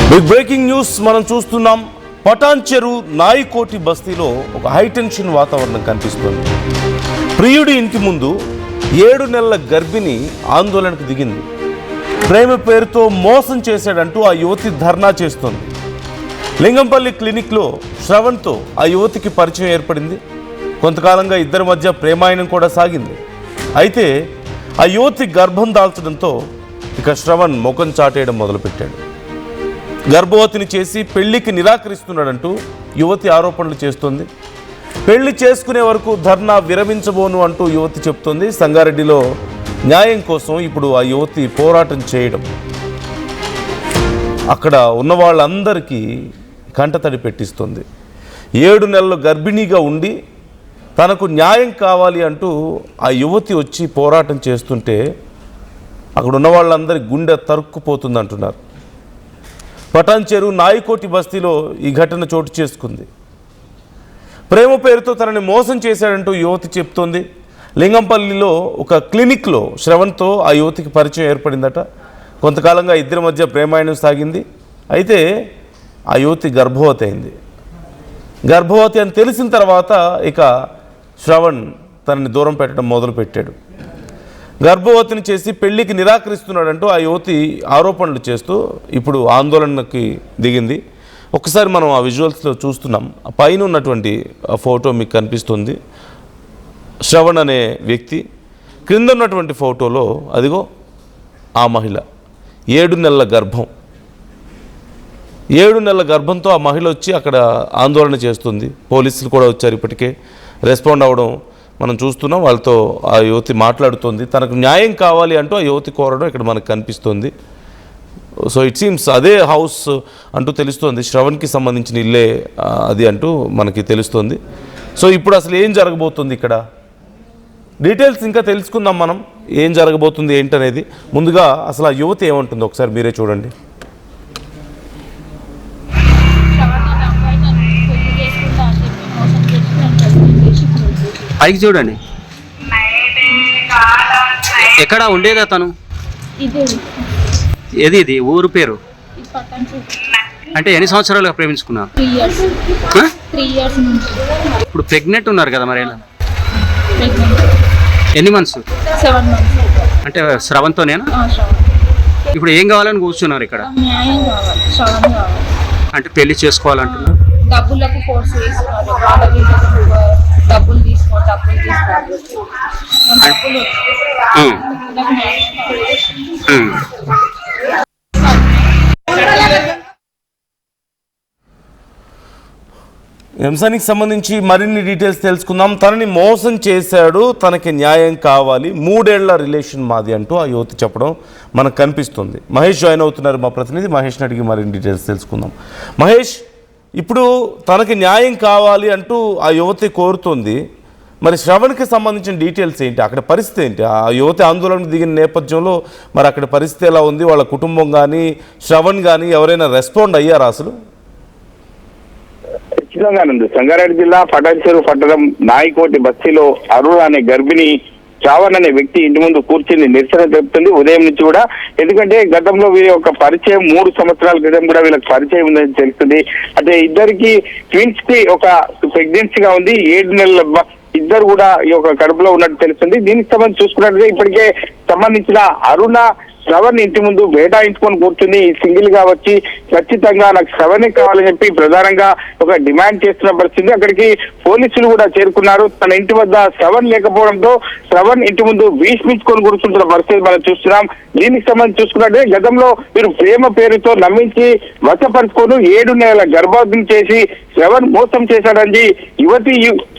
Big breaking news మనం చూస్తున్నాం. పటాన్ చెరువు నాయికోటి బస్తీలో ఒక హైటెన్షన్ వాతావరణం కనిపిస్తుంది. ప్రియుడి ఇంటి ముందు 7 నెలల గర్భిణి ఆందోళనకు దిగింది. ప్రేమ పేరుతో మోసం చేశాడంటూ ఆ యువతి ధర్నా చేస్తోంది. లింగంపల్లి క్లినిక్లో శ్రవణ్తో ఆ యువతికి పరిచయం ఏర్పడింది. కొంతకాలంగా ఇద్దరి మధ్య ప్రేమాయణం కూడా సాగింది. అయితే ఆ యువతి గర్భం దాల్చడంతో ఇక శ్రవణ్ ముఖం చాటేయడం మొదలుపెట్టాడు. గర్భవతిని చేసి పెళ్లికి నిరాకరిస్తున్నాడంటూ యువతి ఆరోపణలు చేస్తోంది. పెళ్లి చేసుకునే వరకు ధర్నా విరమించబోను అంటూ యువతి చెప్తోంది. సంగారెడ్డిలో న్యాయం కోసం ఇప్పుడు ఆ యువతి పోరాటం చేయడం అక్కడ ఉన్న వాళ్ళందరికీ కంటతడి పెట్టిస్తుంది. 7 నెలలు గర్భిణీగా ఉండి తనకు న్యాయం కావాలి అంటూ ఆ యువతి వచ్చి పోరాటం చేస్తుంటే అక్కడ ఉన్న వాళ్ళందరి గుండె తరుక్కుపోతుంది అంటున్నారు. పటాన్ చెరువు నాయికోటి బస్తీలో ఈ ఘటన చోటు చేసుకుంది. ప్రేమ పేరుతో తనని మోసం చేశాడంటూ యువతి చెప్తోంది. లింగంపల్లిలో ఒక క్లినిక్లో శ్రవణ్తో ఆ యువతికి పరిచయం ఏర్పడిందట. కొంతకాలంగా ఇద్దరి మధ్య ప్రేమాయణం సాగింది. అయితే ఆ యువతి గర్భవతి అయింది. గర్భవతి అని తెలిసిన తర్వాత ఇక శ్రవణ్ తనని దూరం పెట్టడం మొదలుపెట్టాడు. గర్భవతిని చేసి పెళ్లికి నిరాకరిస్తున్నాడంటూ ఆ యువతి ఆరోపణలు చేస్తూ ఇప్పుడు ఆందోళనకి దిగింది. ఒకసారి మనం ఆ విజువల్స్లో చూస్తున్నాం. పైన ఉన్నటువంటి ఫోటో మీకు కనిపిస్తుంది. శ్రవణ్ అనే వ్యక్తి. క్రింద ఉన్నటువంటి ఫోటోలో అదిగో ఆ మహిళ 7 నెలల గర్భం. 7 నెలల గర్భంతో ఆ మహిళ వచ్చి అక్కడ ఆందోళన చేస్తుంది. పోలీసులు కూడా వచ్చారు, ఇప్పటికే రెస్పాండ్ అవ్వడం మనం చూస్తున్నాం. వాళ్ళతో ఆ యువతి మాట్లాడుతుంది. తనకు న్యాయం కావాలి అంటూ ఆ యువతి కోరడం ఇక్కడ మనకు కనిపిస్తుంది. సో ఇట్ సీమ్స్ అదే హౌస్ అంటూ తెలుస్తోంది. శ్రవణ్కి సంబంధించిన ఇల్లే అది అంటూ మనకి తెలుస్తోంది. సో ఇప్పుడు అసలు ఏం జరగబోతుంది ఇక్కడ డీటెయిల్స్ ఇంకా తెలుసుకుందాం మనం. ఏం జరగబోతుంది ఏంటనేది. ముందుగా అసలు ఆ యువతి ఏమంటుందో ఒకసారి మీరే చూడండి. పైకి చూడండి. ఎక్కడ ఉండేదా తను? ఏది ఇది ఊరు పేరు? అంటే ఎన్ని సంవత్సరాలుగా ప్రేమించుకున్నారు? 3 years నుంచి. ఇప్పుడు ప్రెగ్నెంట్ ఉన్నారు కదా, మరి ఎలా? ఎన్ని మంత్స్? 7 months. అంటే శ్రవంతోనేనా? ఇప్పుడు ఏం కావాలని కూర్చున్నారు ఇక్కడ? న్యాయం కావాలి, శ్రవణ్ కావాలి. అంటే పెళ్లి చేసుకోవాలంటున్నారు. డబ్బులకు ఫోర్స్ చేస్తున్నారు. వాళ్ళకి డబ్బులు తీసుకోండి, డబ్బులు తీసుకోండి. డబ్బులు అంశానికి సంబంధించి మరిన్ని డీటెయిల్స్ తెలుసుకుందాం. తనని మోసం చేశాడు, తనకి న్యాయం కావాలి, 3 ఏళ్ల రిలేషన్ మాది అంటూ ఆ యువతి చెప్పడం మనకు కనిపిస్తుంది. మహేష్ జాయిన్ అవుతున్నారు, మా ప్రతినిధి. మహేష్ని అడిగి మరిన్ని డీటెయిల్స్ తెలుసుకుందాం. మహేష్, ఇప్పుడు తనకి న్యాయం కావాలి అంటూ ఆ యువతి కోరుతుంది. మరి శ్రవణ్కి సంబంధించిన డీటెయిల్స్ ఏంటి? అక్కడ పరిస్థితి ఏంటి? ఆ యువతి ఆందోళనకు దిగిన నేపథ్యంలో మరి అక్కడ పరిస్థితి ఎలా ఉంది? వాళ్ళ కుటుంబం కానీ శ్రవణ్ కానీ ఎవరైనా రెస్పాండ్ అయ్యారా అసలు? ఖచ్చితంగానండి. సంగారెడ్డి జిల్లా పటాన్ చెరువు పట్టణం నాయికోటి బస్తీలో అరుణ్ అనే గర్భిణి శ్రావణ్ అనే వ్యక్తి ఇంటి ముందు కూర్చుని నిరసన తెలుపుతుంది ఉదయం నుంచి కూడా. ఎందుకంటే గతంలో వీరి యొక్క పరిచయం 3 సంవత్సరాల క్రితం కూడా వీళ్ళకి పరిచయం ఉందని తెలుస్తుంది. అంటే ఇద్దరికి ట్విన్స్ కి ఒక ప్రెగ్నెన్సీగా ఉంది. 7 నెలల ఇద్దరు కూడా ఈ యొక్క కడుపులో ఉన్నట్టు తెలుస్తుంది. దీనికి సంబంధించి చూసుకున్నట్లయితే ఇప్పటికే సంబంధించిన అరుణ శ్రవణ్ ఇంటి ముందు వేటాయించుకొని కూర్చుని సింగిల్ గా వచ్చి ఖచ్చితంగా నాకు శ్రవణే కావాలని చెప్పి ప్రధానంగా ఒక డిమాండ్ చేస్తున్న పరిస్థితి. అక్కడికి పోలీసులు కూడా చేరుకున్నారు. తన ఇంటి వద్ద శ్రవణ్ లేకపోవడంతో శ్రవణ్ ఇంటి ముందు భీష్మించుకొని కూర్చుంటున్న పరిస్థితి మనం చూస్తున్నాం. దీనికి సంబంధించి చూసుకున్నట్టే గతంలో వీరు ప్రేమ పేరుతో నమ్మించి వశపరుచుకొని 7 నెలల గర్భవతిని చేసి శ్రవణ్ మోసం చేశాడని యువతి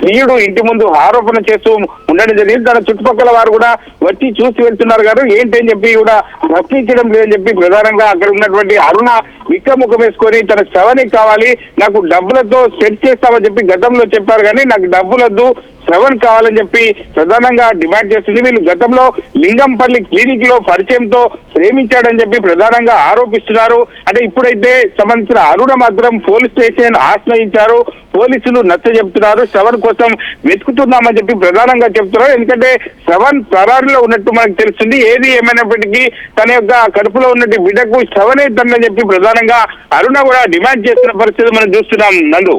ప్రియుడు ఇంటి ముందు ఆరోపణ చేస్తూ ఉండడం జరిగింది. తన చుట్టుపక్కల వారు కూడా వచ్చి చూసి వెళ్తున్నారు గారు ఏంటని చెప్పి కూడా ప్రశ్నించడం లేదని చెప్పి ప్రధానంగా అక్కడ ఉన్నటువంటి అరుణ విక్రముఖం వేసుకొని తన శ్రవణే కావాలి, నాకు డబ్బులతో సెట్ చేస్తామని చెప్పి గతంలో చెప్పారు కానీ నాకు డబ్బులొద్దు, శ్రవణ్ కావాలని చెప్పి ప్రధానంగా డిమాండ్ చేస్తుంది. వీళ్ళు గతంలో లింగంపల్లి క్లినిక్ లో పరిచయంతో ప్రేమించాడని చెప్పి ప్రధానంగా ఆరోపిస్తున్నారు. అంటే ఇప్పుడైతే సంబంధించిన అరుణ మాత్రం పోలీస్ స్టేషన్ ఆశ్రయించారు. పోలీసులు నచ్చ చెప్తున్నారు, శ్రవణ్ కోసం వెతుకుతున్నామని చెప్పి ప్రధానంగా చెప్తున్నారు. ఎందుకంటే శ్రవణ్ పరారులో ఉన్నట్టు మనకు తెలుస్తుంది. ఏది ఏమైనప్పటికీ తన యొక్క కడుపులో ఉన్నట్టు బిడ్డకు శ్రవణే తండ్రి చెప్పి ప్రధానంగా అరుణ కూడా డిమాండ్ చేస్తున్న పరిస్థితి మనం చూస్తున్నాం నందు.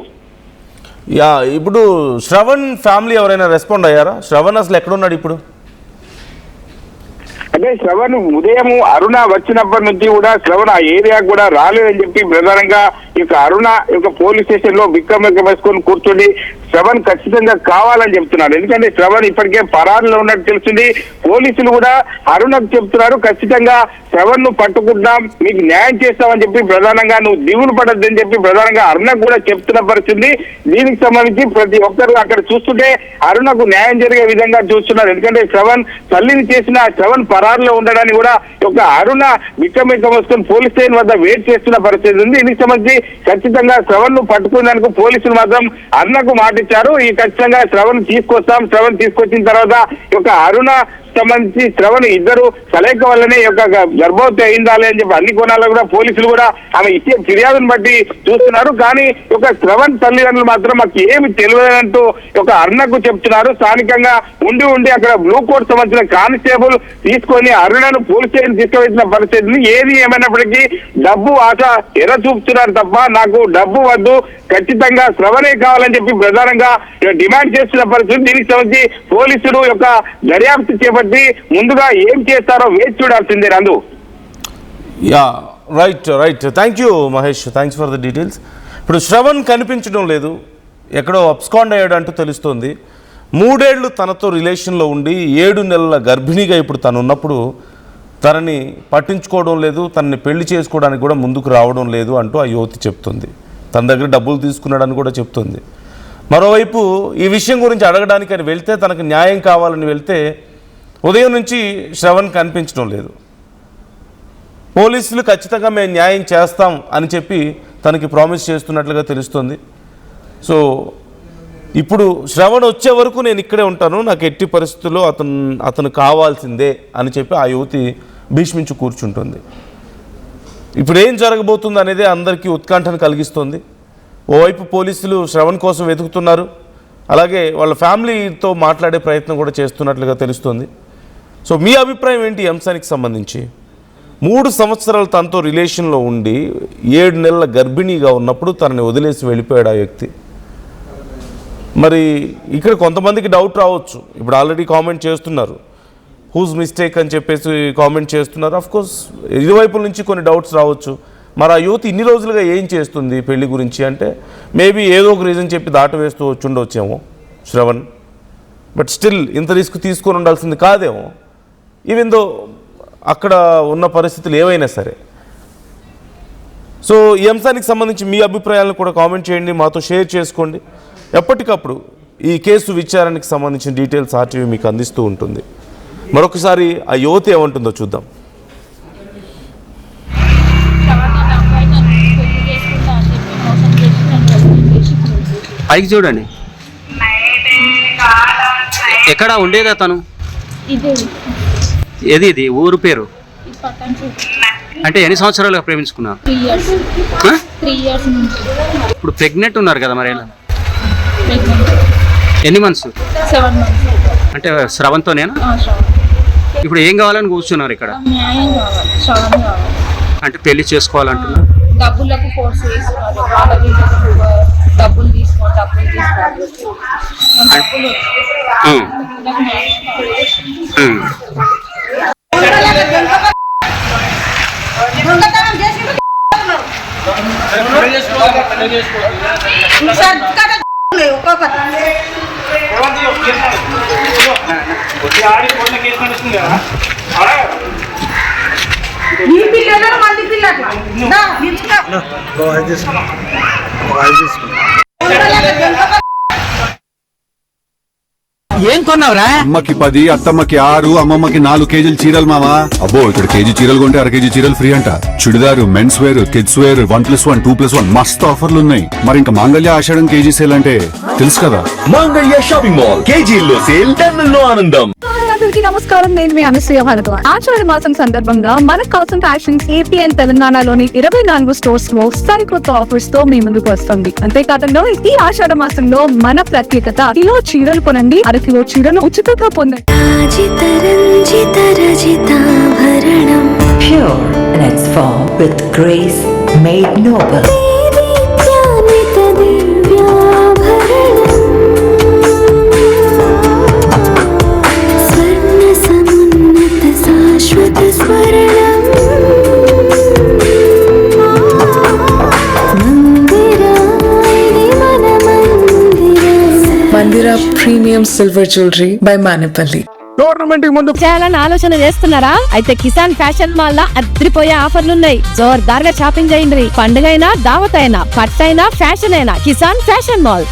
యా, ఇప్పుడు శ్రవణ్ ఫ్యామిలీ ఎవరైనా రెస్పాండ్ అయ్యారా? శ్రవణ్ అసలు ఎక్కడున్నాడు ఇప్పుడు? అంటే శ్రవణ్ ఉదయం అరుణ వచ్చినప్పటి నుంచి కూడా శ్రవణ్ ఆ ఏరియా కూడా రాలేదని చెప్పి ప్రధానంగా ఈ యొక్క అరుణ యొక్క పోలీస్ స్టేషన్ లో బిక్కం వేసుకొని కూర్చొని శ్రవణ్ ఖచ్చితంగా కావాలని చెప్తున్నారు. ఎందుకంటే శ్రవణ్ ఇప్పటికే పరారులో ఉన్నట్టు తెలుస్తుంది. పోలీసులు కూడా అరుణకు చెప్తున్నారు, ఖచ్చితంగా శ్రవణ్ ను పట్టుకుంటాం, మీకు న్యాయం చేస్తామని చెప్పి ప్రధానంగా నువ్వు దిగులు పడద్దని చెప్పి ప్రధానంగా అరుణకు కూడా చెప్తున్న పరిస్థితి. దీనికి సంబంధించి ప్రతి ఒక్కరు అక్కడ చూస్తుంటే అరుణకు న్యాయం జరిగే విధంగా చూస్తున్నారు. ఎందుకంటే శ్రవణ్ తల్లిని చేసిన శ్రవణ్ పరారులో ఉండడానికి కూడా ఒక అరుణ బిక్కం వస్తున్న పోలీస్ స్టేషన్ వద్ద వెయిట్ చేస్తున్న పరిస్థితి ఉంది. దీనికి సంబంధించి ఖచ్చితంగా శ్రవణ్ ను పట్టుకునేందుకు పోలీసులు మాత్రం అరుణకు మాటిచ్చారు. ఈ ఖచ్చితంగా శ్రవణ్ తీసుకొస్తాం, శ్రవణ్ తీసుకొచ్చిన తర్వాత ఒక అరుణ సంబంధించి శ్రవణ్ ఇద్దరు కలయిక వల్లనే యొక్క గర్భవతి అయిందాలి అని చెప్పి అన్ని కోణాల్లో కూడా పోలీసులు కూడా ఆమె ఇచ్చే ఫిర్యాదును బట్టి చూస్తున్నారు. కానీ ఒక శ్రవణ్ తల్లిదండ్రులు మాత్రం మాకు ఏమి తెలియదంటూ ఒక అరుణకు చెప్తున్నారు. స్థానికంగా ఉండి అక్కడ బ్లూ కోట్ సంబంధించిన కానిస్టేబుల్ తీసుకొని అరుణను పోలీస్ స్టేషన్ తీసుకువెళ్తున్న పరిస్థితిని. ఏది ఏమైనప్పటికీ డబ్బు ఆశ ఎర్ర చూపుతున్నారు తప్ప నాకు డబ్బు వద్దు, ఖచ్చితంగా శ్రవణే కావాలని చెప్పి ప్రధానంగా డిమాండ్ చేస్తున్న పరిస్థితి. దీనికి సంబంధించి పోలీసులు యొక్క దర్యాప్తు చేపట్టి ముందుగా ఏం చేస్తారో వేచి చూడాల్సిందే నందు. Yeah, right. Thank you Mahesh, thanks for the details. ఇప్పుడు శ్రవణ్ కనిపించడం లేదు, ఎక్కడో అబ్స్కాండ్ అయ్యాడు అంటూ తెలుస్తోంది. 3 ఏళ్ళు తనతో రిలేషన్లో ఉండి 7 నెలల గర్భిణిగా ఇప్పుడు తను ఉన్నప్పుడు తనని పట్టించుకోవడం లేదు, తనని పెళ్లి చేసుకోవడానికి కూడా ముందుకు రావడం లేదు అంటూ ఆ యువతి చెప్తుంది. తన దగ్గర డబ్బులు తీసుకున్నాడని కూడా చెప్తుంది. మరోవైపు ఈ విషయం గురించి అడగడానికి అని వెళ్తే, తనకు న్యాయం కావాలని వెళ్తే ఉదయం నుంచి శ్రవణ్ కనిపించడం లేదు. పోలీసులు ఖచ్చితంగా మేము న్యాయం చేస్తాం అని చెప్పి తనకి ప్రామిస్ చేస్తున్నట్లుగా తెలుస్తుంది. సో ఇప్పుడు శ్రవణ్ వచ్చే వరకు నేను ఇక్కడే ఉంటాను, నాకు ఎట్టి పరిస్థితుల్లో అతను కావాల్సిందే అని చెప్పి ఆ యువతి భీష్మించి కూర్చుంటుంది. ఇప్పుడు ఏం జరగబోతుంది అనేది అందరికీ ఉత్కంఠను కలిగిస్తుంది. ఓవైపు పోలీసులు శ్రవణ్ కోసం వెతుకుతున్నారు, అలాగే వాళ్ళ ఫ్యామిలీతో మాట్లాడే ప్రయత్నం కూడా చేస్తున్నట్లుగా తెలుస్తుంది. సో మీ అభిప్రాయం ఏంటి ఈ అంశానికి సంబంధించి? 3 సంవత్సరాలు తనతో రిలేషన్లో ఉండి 7 నెలల గర్భిణీగా ఉన్నప్పుడు తనని వదిలేసి వెళ్ళిపోయాడు ఆ వ్యక్తి. మరి ఇక్కడ కొంతమందికి డౌట్ రావచ్చు. ఇప్పుడు ఆల్రెడీ కామెంట్ చేస్తున్నారు, హూజ్ మిస్టేక్ అని చెప్పేసి కామెంట్ చేస్తున్నారు. ఆఫ్కోర్స్ ఇరువైపుల నుంచి కొన్ని డౌట్స్ రావచ్చు. మరి ఆ యువతి ఇన్ని రోజులుగా ఏం చేస్తుంది పెళ్లి గురించి అంటే, మేబీ ఏదో ఒక రీజన్ చెప్పి దాటవేస్తూ వచ్చుండొచ్చేమో శ్రవణ్. బట్ స్టిల్ ఇంత రిస్క్ తీసుకొని ఉండాల్సింది కాదేమో, ఈవెన్ దో అక్కడ ఉన్న పరిస్థితులు ఏవైనా సరే. సో ఈ అంశానికి సంబంధించి మీ అభిప్రాయాలను కూడా కామెంట్ చేయండి, మాతో షేర్ చేసుకోండి. ఎప్పటికప్పుడు ఈ కేసు విచారణకి సంబంధించిన డీటెయిల్స్ ఆర్టీవీ మీకు అందిస్తూ ఉంటుంది. మరొకసారి ఆ యువతి ఏమంటుందో చూద్దాం. పైకి చూడండి, ఎక్కడ ఉండేదా తను? ఏది ఇది ఊరు పేరు? అంటే ఎన్ని సంవత్సరాలుగా ప్రేమించుకున్నారు? 3 years నుంచి. ఇప్పుడు ప్రెగ్నెంట్ ఉన్నారు కదా, మరి ఎలా? Pregnant. ఎన్ని మంత్స్? 7 months. అంటే శ్రవంతోనేనా? ఇప్పుడు ఏం కావాలని కూర్చున్నారు ఇక్కడ? న్యాయం కావాలి, శ్రవణ్ కావాలి. అంటే పెళ్లి చేసుకోవాలంటున్నారు. డబ్బులకు ఫోర్స్ చేస్తున్నారు, వాళ్ళకి డబ్బులు తీసుకోండి, డబ్బులు తీసుకోండి. డబ్బులు ఈ పిల్లలు మంది పిల్లలు ఏం కొన్నావురా? అమ్మకి 10, అత్తమ్మకి 6, అమ్మమ్మకి 4 కేజీలు చీరలు మావా. అబ్బో ఇక్కడ కేజీ చీరలు కొంటే 1/2 కేజీ చీరలు ఫ్రీ అంట. Churidar, men's wear, kids wear 1+1, 2+1 మస్తు ఆఫర్లు ఉన్నాయి. మరి ఇంకా మాంగళ్య ఆషాఢం కేజీ సేల్ అంటే తెలుసు కదా. మాంగళ్య షాపింగ్ మాల్ కేజీల్లో సేల్, టన్నుల్లో ఆనందం. అందరికీ నమస్కారం, నేను మీ అనసూయ భరద్వాజ్. ఆషాఢ మాసం సందర్భంగా మన కాసం ఫ్యాషన్స్ ఏపీ అండ్ తెలంగాణలోని 24 స్టోర్స్ లో సరికొత్త ఆఫర్స్ తో మీ ముందుకు వస్తుంది. అంతేకాకుండా ఈ ఆషాఢ మాసంలో మన ప్రత్యేకత, కిలో చీరలు కొనండి, 1/2 కిలో చీరలు ఉచితంగా పొందండి. Pure in its form with grace made noble. Mandira Premium Silver Jewelry by Manipali. చేయాలని ఆలోచన చేస్తున్నారా? అయితే కిసాన్ ఫ్యాషన్ మాల్ లా అద్రిపోయే ఆఫర్లున్నాయి. జోర్దార్ గా షాపింగ్ చేయండి. పండుగ అయినా, దావత్ అయినా, పట్టు అయినా, ఫ్యాషన్ అయినా కిసాన్ ఫ్యాషన్ మాల్.